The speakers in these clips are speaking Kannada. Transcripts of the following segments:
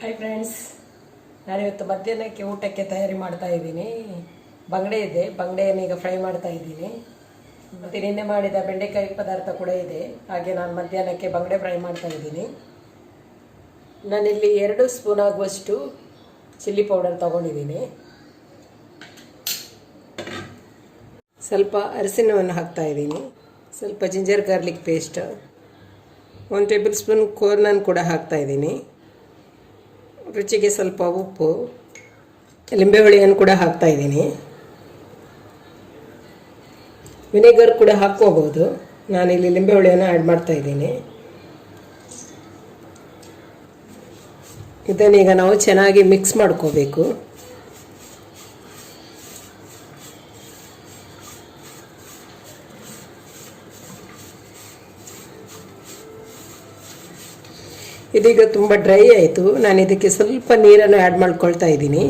ಹಾಯ್ ಫ್ರೆಂಡ್ಸ್, ನಾನಿವತ್ತು ಮಧ್ಯಾಹ್ನಕ್ಕೆ ಊಟಕ್ಕೆ ತಯಾರಿ ಮಾಡ್ತಾ ಇದ್ದೀನಿ. ಬಂಗಡೆ ಇದೆ, ಬಂಗಡೆಯನ್ನು ಈಗ ಫ್ರೈ ಮಾಡ್ತಾ ಇದ್ದೀನಿ. ಮತ್ತು ನಿನ್ನೆ ಮಾಡಿದ ಬೆಂಡೆಕಾಯಿ ಪದಾರ್ಥ ಕೂಡ ಇದೆ, ಹಾಗೆ ನಾನು ಮಧ್ಯಾಹ್ನಕ್ಕೆ ಬಂಗಡೆ ಫ್ರೈ ಮಾಡ್ತಾ ಇದ್ದೀನಿ. ನಾನಿಲ್ಲಿ 2 ಸ್ಪೂನ್ ಆಗುವಷ್ಟು ಚಿಲ್ಲಿ ಪೌಡರ್ ತಗೊಂಡಿದ್ದೀನಿ. ಸ್ವಲ್ಪ ಅರಿಶಿನವನ್ನು ಹಾಕ್ತಾ ಇದ್ದೀನಿ, ಸ್ವಲ್ಪ ginger garlic paste, 1 tablespoon ಕೋರ್ನನ್ನು ಕೂಡ ಹಾಕ್ತಾ ಇದ್ದೀನಿ. ರುಚಿಗೆ ಸ್ವಲ್ಪ ಉಪ್ಪು, ಲಿಂಬೆ ಹುಳಿಯನ್ನು ಕೂಡ ಹಾಕ್ತಾ ಇದ್ದೀನಿ. ವಿನೆಗರ್ ಕೂಡ ಹಾಕ್ಕೋಬಹುದು, ನಾನಿಲ್ಲಿ ಲಿಂಬೆ ಹುಳಿಯನ್ನು ಆ್ಯಡ್ ಮಾಡ್ತಾ ಇದ್ದೀನಿ. ಇದನ್ನೀಗ ನಾವು ಚೆನ್ನಾಗಿ ಮಿಕ್ಸ್ ಮಾಡ್ಕೋಬೇಕು. ಇದೀಗ ತುಂಬ ಡ್ರೈ ಆಯಿತು. ನಾನು ಇದಕ್ಕೆ ಸ್ವಲ್ಪ ನೀರನ್ನು ಆ್ಯಡ್ ಮಾಡ್ಕೊಳ್ತಾ ಇದ್ದೀನಿ.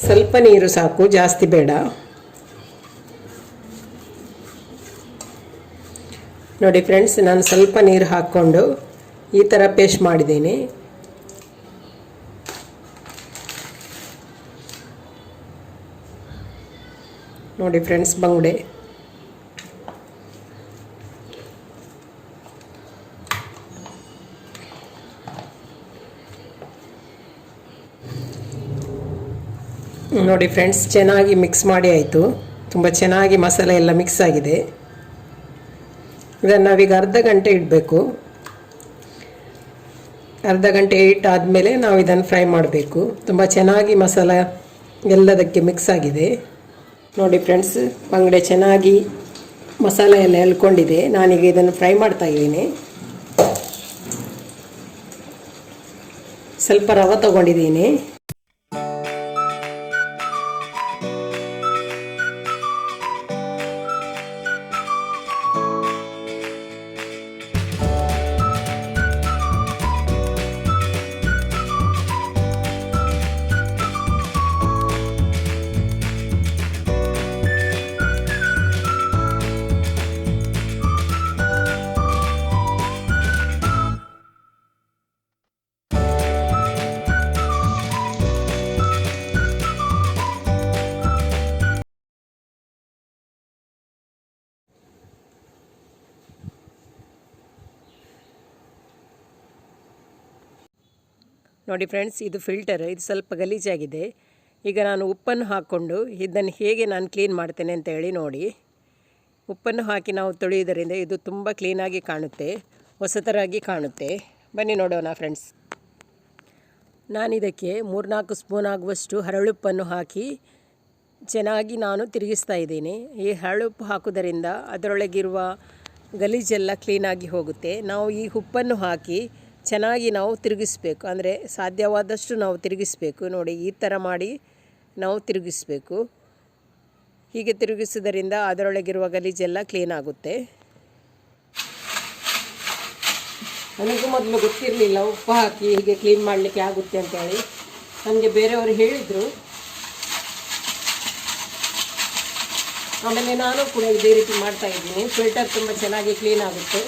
ಸ್ವಲ್ಪ ನೀರು ಸಾಕು, ಜಾಸ್ತಿ ಬೇಡ. ನೋಡಿ ಫ್ರೆಂಡ್ಸ್, ನಾನು ಸ್ವಲ್ಪ ನೀರು ಹಾಕ್ಕೊಂಡು ಈ ಥರ ಪೇಸ್ಟ್ ಮಾಡಿದ್ದೀನಿ. ನೋಡಿ ಫ್ರೆಂಡ್ಸ್, ಬಂಗುಡೆ ನೋಡಿ ಫ್ರೆಂಡ್ಸ್, ಚೆನ್ನಾಗಿ ಮಿಕ್ಸ್ ಮಾಡಿ ಆಯಿತು. ತುಂಬ ಚೆನ್ನಾಗಿ ಮಸಾಲೆ ಎಲ್ಲ ಮಿಕ್ಸ್ ಆಗಿದೆ. ಇದನ್ನು ನಾವೀಗ ಅರ್ಧ ಗಂಟೆ ಇಡಬೇಕು. ಅರ್ಧ ಗಂಟೆ ಇಟ್ಟಾದಮೇಲೆ ನಾವು ಇದನ್ನು ಫ್ರೈ ಮಾಡಬೇಕು. ತುಂಬ ಚೆನ್ನಾಗಿ ಮಸಾಲೆ ಎಲ್ಲದಕ್ಕೆ ಮಿಕ್ಸ್ ಆಗಿದೆ. ನೋಡಿ ಫ್ರೆಂಡ್ಸ್, ಬಂಗಡೆ ಚೆನ್ನಾಗಿ ಮಸಾಲೆ ಎಲ್ಲ ಎಳ್ಕೊಂಡಿದೆ. ನಾನೀಗ ಇದನ್ನು ಫ್ರೈ ಮಾಡ್ತಾ ಇದ್ದೀನಿ. ಸ್ವಲ್ಪ ರವೆ ತಗೊಂಡಿದ್ದೀನಿ. ನೋಡಿ ಫ್ರೆಂಡ್ಸ್, ಇದು ಫಿಲ್ಟರ್, ಇದು ಸ್ವಲ್ಪ ಗಲೀಜಾಗಿದೆ. ಈಗ ನಾನು ಉಪ್ಪನ್ನು ಹಾಕ್ಕೊಂಡು ಇದನ್ನು ಹೇಗೆ ನಾನು ಕ್ಲೀನ್ ಮಾಡ್ತೇನೆ ಅಂತ ಹೇಳಿ ನೋಡಿ. ಉಪ್ಪನ್ನು ಹಾಕಿ ನಾವು ತೊಳೆಯುವುದರಿಂದ ಇದು ತುಂಬ ಕ್ಲೀನಾಗಿ ಕಾಣುತ್ತೆ, ಹೊಸತರಾಗಿ ಕಾಣುತ್ತೆ. ಬನ್ನಿ ನೋಡೋಣ ಫ್ರೆಂಡ್ಸ್. ನಾನಿದಕ್ಕೆ 3-4 ಸ್ಪೂನ್ ಆಗುವಷ್ಟು ಹರಳುಪ್ಪನ್ನು ಹಾಕಿ ಚೆನ್ನಾಗಿ ನಾನು ತಿರುಗಿಸ್ತಾ ಇದ್ದೀನಿ. ಈ ಹರಳುಪ್ಪು ಹಾಕೋದರಿಂದ ಅದರೊಳಗಿರುವ ಗಲೀಜೆಲ್ಲ ಕ್ಲೀನಾಗಿ ಹೋಗುತ್ತೆ. ನಾವು ಈ ಉಪ್ಪನ್ನು ಹಾಕಿ ಚೆನ್ನಾಗಿ ನಾವು ತಿರುಗಿಸ್ಬೇಕು, ಅಂದರೆ ಸಾಧ್ಯವಾದಷ್ಟು ನಾವು ತಿರುಗಿಸ್ಬೇಕು. ನೋಡಿ, ಈ ಥರ ಮಾಡಿ ನಾವು ತಿರುಗಿಸ್ಬೇಕು. ಹೀಗೆ ತಿರುಗಿಸೋದರಿಂದ ಅದರೊಳಗಿರುವ ಗಲೀಜೆಲ್ಲ ಕ್ಲೀನ್ ಆಗುತ್ತೆ. ನನಗೂ ಮೊದಲು ಗೊತ್ತಿರಲಿಲ್ಲ ಉಪ್ಪು ಹಾಕಿ ಹೀಗೆ ಕ್ಲೀನ್ ಮಾಡಲಿಕ್ಕೆ ಆಗುತ್ತೆ ಅಂತೇಳಿ. ನನಗೆ ಬೇರೆಯವರು ಹೇಳಿದರು. ಆಮೇಲೆ ನಾನು ಕೂಡ ಇದೇ ರೀತಿ ಮಾಡ್ತಾ ಇದ್ದೀನಿ. ಫಿಲ್ಟರ್ ತುಂಬ ಚೆನ್ನಾಗಿ ಕ್ಲೀನ್ ಆಗುತ್ತೆ.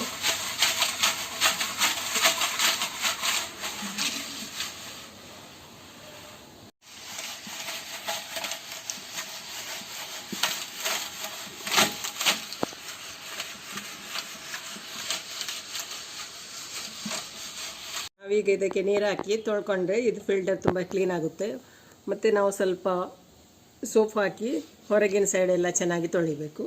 ನಾವೀಗ ಇದಕ್ಕೆ ನೀರು ಹಾಕಿ ತೊಳ್ಕೊಂಡ್ರೆ ಇದು ಫಿಲ್ಟರ್ ತುಂಬ ಕ್ಲೀನ್ ಆಗುತ್ತೆ. ಮತ್ತು ನಾವು ಸ್ವಲ್ಪ ಸೋಪ್ ಹಾಕಿ ಹೊರಗಿನ ಸೈಡೆಲ್ಲ ಚೆನ್ನಾಗಿ ತೊಳಿಬೇಕು.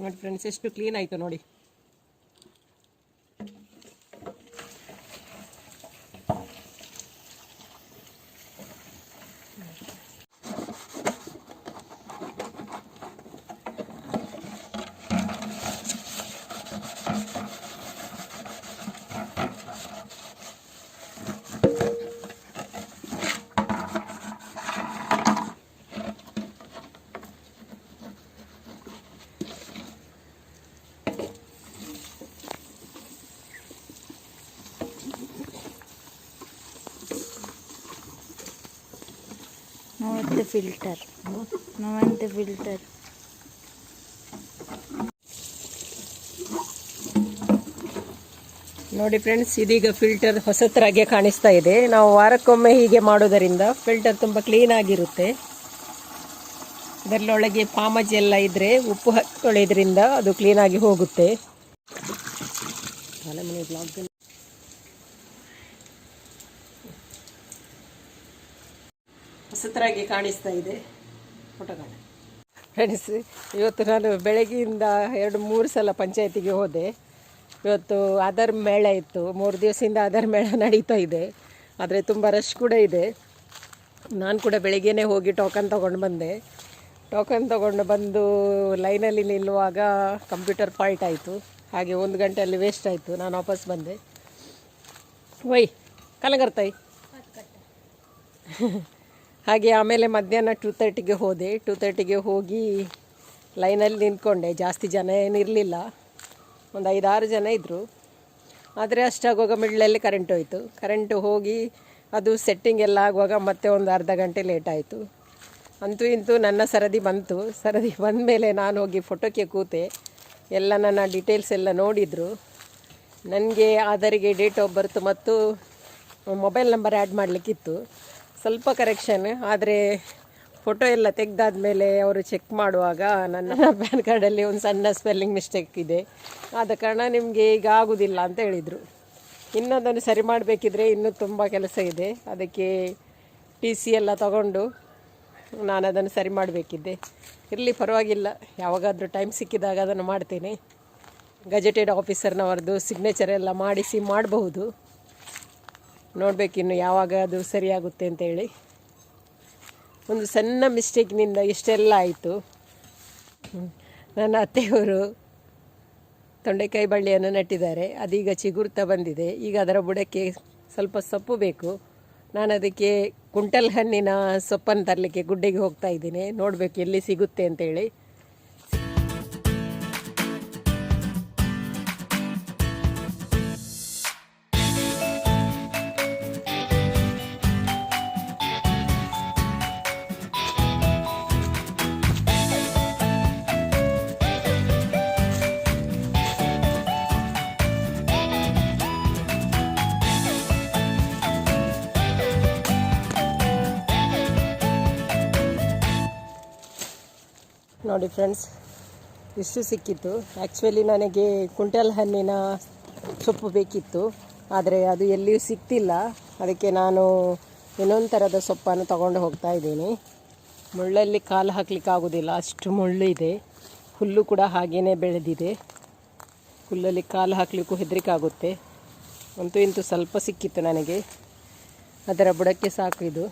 ನೋಡಿ ಫ್ರೆಂಡ್ಸ್, ಎಷ್ಟು ಕ್ಲೀನ್ ಆಯಿತು ನೋಡಿ. the filter. No want the filter. ನೋಡಿ ಫ್ರೆಂಡ್ಸ್, ಇದೀಗ ಫಿಲ್ಟರ್ ಹೊಸತರಾಗೆ ಕಾಣಿಸ್ತಾ ಇದೆ. ನಾವು ವಾರಕ್ಕೊಮ್ಮೆ ಹೀಗೆ ಮಾಡೋದರಿಂದ ಫಿಲ್ಟರ್ ತುಂಬ ಕ್ಲೀನ್ ಆಗಿರುತ್ತೆ. ಅದರೊಳಗೆ ಪಾಮಜಿ ಎಲ್ಲ ಇದ್ದರೆ ಉಪ್ಪು ತೊಳೆಯೋದ್ರಿಂದ ಅದು ಕ್ಲೀನಾಗಿ ಹೋಗುತ್ತೆ. ಹೊಸತರಾಗಿ ಕಾಣಿಸ್ತಾ ಇದೆ ಫೋಟೋಗಳು. ಫ್ರೆಂಡ್ಸ್, ಇವತ್ತು ನಾನು ಬೆಳಗ್ಗೆಯಿಂದ 2-3 ಸಲ ಪಂಚಾಯತಿಗೆ ಹೋದೆ. ಇವತ್ತು ಆಧಾರ್ ಮೇಳ ಇತ್ತು. 3 ದಿವಸದಿಂದ ಆಧಾರ್ ಮೇಳ ನಡೀತಾ ಇದೆ. ಆದರೆ ತುಂಬ ರಶ್ ಕೂಡ ಇದೆ. ನಾನು ಕೂಡ ಬೆಳಗ್ಗೆನೇ ಹೋಗಿ ಟೋಕನ್ ತೊಗೊಂಡು ಬಂದೆ. ಟೋಕನ್ ತೊಗೊಂಡು ಬಂದು ಲೈನಲ್ಲಿ ನಿಲ್ಲುವಾಗ ಕಂಪ್ಯೂಟರ್ ಫಾಲ್ಟ್ ಆಯಿತು. ಹಾಗೆ 1 ಗಂಟೆಯಲ್ಲಿ ವೇಸ್ಟ್ ಆಯಿತು. ನಾನು ವಾಪಸ್ ಬಂದೆ. ವೈ ಕಲಗರ್ತಾಯಿ ಹಾಗೆ ಆಮೇಲೆ ಮಧ್ಯಾಹ್ನ 2:30ಗೆ ಹೋದೆ. 2:30ಗೆ ಹೋಗಿ ಲೈನಲ್ಲಿ ನಿಂತ್ಕೊಂಡೆ. ಜಾಸ್ತಿ ಜನ ಏನಿರಲಿಲ್ಲ, ಒಂದು 5-6 ಜನ ಇದ್ದರು. ಆದರೆ ಅಷ್ಟಾಗುವಾಗ ಮಿಡ್ಲಲ್ಲಿ ಕರೆಂಟ್ ಹೋಯಿತು. ಕರೆಂಟು ಹೋಗಿ ಅದು ಸೆಟ್ಟಿಂಗ್ ಎಲ್ಲ ಆಗುವಾಗ ಮತ್ತೆ ಒಂದು ಅರ್ಧ ಗಂಟೆ ಲೇಟ್ ಆಯಿತು. ಅಂತೂ ಇಂತೂ ನನ್ನ ಸರದಿ ಬಂತು. ಸರದಿ ಬಂದ ಮೇಲೆ ನಾನು ಹೋಗಿ ಫೋಟೋಕ್ಕೆ ಕೂತೆ. ಎಲ್ಲ ನನ್ನ ಡೀಟೇಲ್ಸ್ ಎಲ್ಲ ನೋಡಿದರು. ನನಗೆ ಆಧಾರಿಗೆ ಡೇಟ್ ಆಫ್ ಬರ್ತ್ ಮತ್ತು ಮೊಬೈಲ್ ನಂಬರ್ ಆ್ಯಡ್ ಮಾಡಲಿಕ್ಕಿತ್ತು. ಸ್ವಲ್ಪ ಕರೆಕ್ಷನ್, ಆದರೆ ಫೋಟೋ ಎಲ್ಲ ತೆಗೆದಾದ್ಮೇಲೆ ಅವರು ಚೆಕ್ ಮಾಡುವಾಗ ನನ್ನ ಪ್ಯಾನ್ ಕಾರ್ಡಲ್ಲಿ ಒಂದು ಸಣ್ಣ ಸ್ಪೆಲ್ಲಿಂಗ್ ಮಿಸ್ಟೇಕ್ ಇದೆ. ಆದ ಕಾರಣ ನಿಮಗೆ ಈಗ ಆಗೋದಿಲ್ಲ ಅಂತ ಹೇಳಿದರು. ಇನ್ನೊಂದನ್ನು ಸರಿ ಮಾಡಬೇಕಿದ್ರೆ ಇನ್ನೂ ತುಂಬ ಕೆಲಸ ಇದೆ. ಅದಕ್ಕೆ TC ಎಲ್ಲ ತಗೊಂಡು ನಾನು ಅದನ್ನು ಸರಿ ಮಾಡಬೇಕಿದ್ದೆ. ಇರಲಿ, ಪರವಾಗಿಲ್ಲ, ಯಾವಾಗಾದರೂ ಟೈಮ್ ಸಿಕ್ಕಿದಾಗ ಅದನ್ನು ಮಾಡ್ತೇನೆ. ಗೆಜೆಟೆಡ್ ಆಫೀಸರ್ನವರದ್ದು ಸಿಗ್ನೇಚರ್ ಎಲ್ಲ ಮಾಡಿಸಿ ಮಾಡಬಹುದು. ನೋಡಬೇಕಿನ್ನು ಯಾವಾಗ ಅದು ಸರಿಯಾಗುತ್ತೆ ಅಂತೇಳಿ. ಒಂದು ಸಣ್ಣ ಮಿಸ್ಟೇಕ್ನಿಂದ ಇಷ್ಟೆಲ್ಲ ಆಯಿತು. ನನ್ನ ಅತ್ತೆಯವರು ತೊಂಡೆಕಾಯಿ ಬಳ್ಳಿಯನ್ನು ನೆಟ್ಟಿದ್ದಾರೆ. ಅದೀಗ ಚಿಗುರ್ತಾ ಬಂದಿದೆ. ಈಗ ಅದರ ಬುಡಕ್ಕೆ ಸ್ವಲ್ಪ ಸೊಪ್ಪು ಬೇಕು. ನಾನು ಅದಕ್ಕೆ ಕುಂಟಲ್ ಹಣ್ಣಿನ ಸೊಪ್ಪನ್ನು ತರಲಿಕ್ಕೆ ಗುಡ್ಡೆಗೆ ಹೋಗ್ತಾ ಇದ್ದೀನಿ. ನೋಡಬೇಕು ಎಲ್ಲಿ ಸಿಗುತ್ತೆ ಅಂತೇಳಿ. ನೋಡಿ ಫ್ರೆಂಡ್ಸ್, ಇಷ್ಟು ಸಿಕ್ಕಿತ್ತು. ಆ್ಯಕ್ಚುಲಿ ನನಗೆ ಕುಂಟಲ್ ಹಣ್ಣಿನ ಸೊಪ್ಪು ಬೇಕಿತ್ತು, ಆದರೆ ಅದು ಎಲ್ಲಿಯೂ ಸಿಕ್ತಿಲ್ಲ. ಅದಕ್ಕೆ ನಾನು ಇನ್ನೊಂದು ಥರದ ಸೊಪ್ಪನ್ನು ತಗೊಂಡು ಹೋಗ್ತಾ ಇದ್ದೀನಿ. ಮುಳ್ಳಲ್ಲಿ ಕಾಲು ಹಾಕಲಿಕ್ಕೆ ಆಗೋದಿಲ್ಲ, ಅಷ್ಟು ಮುಳ್ಳು ಇದೆ. ಹುಲ್ಲು ಕೂಡ ಹಾಗೇ ಬೆಳೆದಿದೆ. ಹುಲ್ಲಲ್ಲಿ ಕಾಲು ಹಾಕಲಿಕ್ಕೂ ಹೆದರಿಕೆ ಆಗುತ್ತೆ. ಅಂತೂ ಇಂತೂ ಸ್ವಲ್ಪ ಸಿಕ್ಕಿತ್ತು ನನಗೆ. ಅದರ ಬುಡಕ್ಕೆ ಸಾಕು ಇದು.